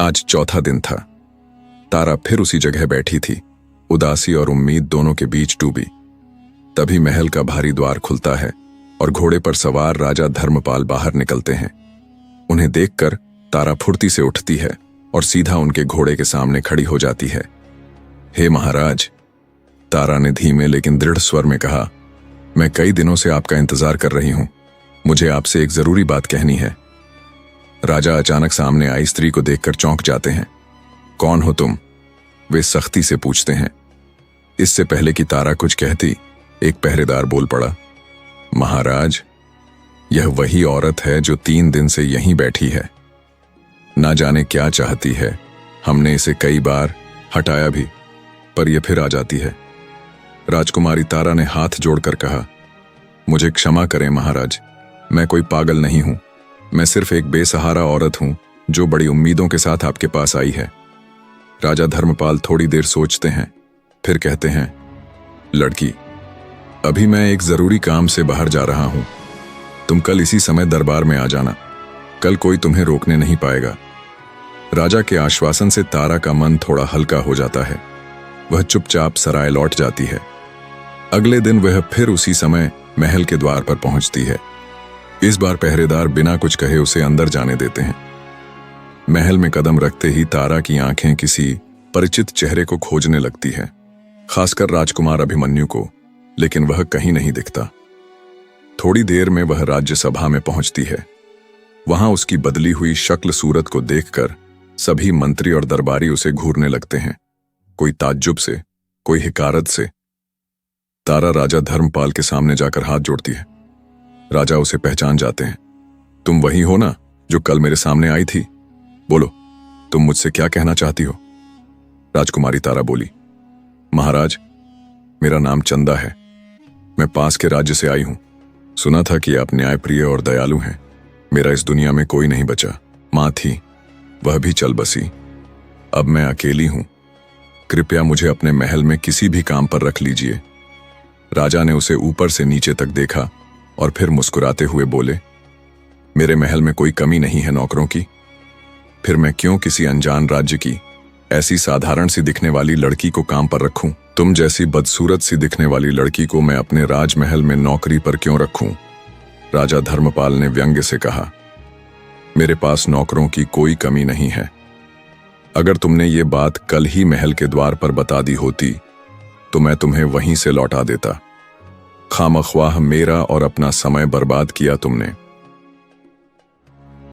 आज चौथा दिन था। तारा फिर उसी जगह बैठी थी, उदासी और उम्मीद दोनों के बीच डूबी। तभी महल का भारी द्वार खुलता है और घोड़े पर सवार राजा धर्मपाल बाहर निकलते हैं। उन्हें देखकर तारा फुर्ती से उठती है और सीधा उनके घोड़े के सामने खड़ी हो जाती है। हे महाराज, तारा ने धीमे लेकिन दृढ़ स्वर में कहा, मैं कई दिनों से आपका इंतजार कर रही हूं। मुझे आपसे एक जरूरी बात कहनी है। राजा अचानक सामने आई स्त्री को देखकर चौंक जाते हैं। कौन हो तुम? वे सख्ती से पूछते हैं। इससे पहले कि तारा कुछ कहती, एक पहरेदार बोल पड़ा, महाराज, यह वही औरत है जो 3 दिन से यहीं बैठी है। ना जाने क्या चाहती है। हमने इसे कई बार हटाया भी, पर यह फिर आ जाती है। राजकुमारी तारा ने हाथ जोड़कर कहा, मुझे क्षमा करें महाराज, मैं कोई पागल नहीं हूं। मैं सिर्फ एक बेसहारा औरत हूं जो बड़ी उम्मीदों के साथ आपके पास आई है। राजा धर्मपाल थोड़ी देर सोचते हैं, फिर कहते हैं, लड़की, अभी मैं एक जरूरी काम से बाहर जा रहा हूं। तुम कल इसी समय दरबार में आ जाना। कल कोई तुम्हें रोकने नहीं पाएगा। राजा के आश्वासन से तारा का मन थोड़ा हल्का हो जाता है। वह चुपचाप सराय लौट जाती है। अगले दिन वह फिर उसी समय महल के द्वार पर पहुंचती है। इस बार पहरेदार बिना कुछ कहे उसे अंदर जाने देते हैं। महल में कदम रखते ही तारा की आंखें किसी परिचित चेहरे को खोजने लगती है, खासकर राजकुमार अभिमन्यु को, लेकिन वह कहीं नहीं दिखता। थोड़ी देर में वह राज्यसभा में पहुंचती है। वहां उसकी बदली हुई शक्ल सूरत को देखकर सभी मंत्री और दरबारी उसे घूरने लगते हैं, कोई ताज्जुब से, कोई हिकारत से। तारा राजा धर्मपाल के सामने जाकर हाथ जोड़ती है। राजा उसे पहचान जाते हैं। तुम वही हो ना जो कल मेरे सामने आई थी? बोलो, तुम मुझसे क्या कहना चाहती हो? राजकुमारी तारा बोली, महाराज, मेरा नाम चंदा है। मैं पास के राज्य से आई हूं। सुना था कि आप न्यायप्रिय और दयालु हैं। मेरा इस दुनिया में कोई नहीं बचा। मां थी, वह भी चल बसी। अब मैं अकेली हूं। कृपया मुझे अपने महल में किसी भी काम पर रख लीजिए। राजा ने उसे ऊपर से नीचे तक देखा और फिर मुस्कुराते हुए बोले, मेरे महल में कोई कमी नहीं है नौकरों की। फिर मैं क्यों किसी अनजान राज्य की ऐसी साधारण सी दिखने वाली लड़की को काम पर रखूं? तुम जैसी बदसूरत सी दिखने वाली लड़की को मैं अपने राजमहल में नौकरी पर क्यों रखूं? राजा धर्मपाल ने व्यंग्य से कहा, मेरे पास नौकरों की कोई कमी नहीं है। अगर तुमने ये बात कल ही महल के द्वार पर बता दी होती तो मैं तुम्हें वहीं से लौटा देता। खामख्वाह मेरा और अपना समय बर्बाद किया तुमने।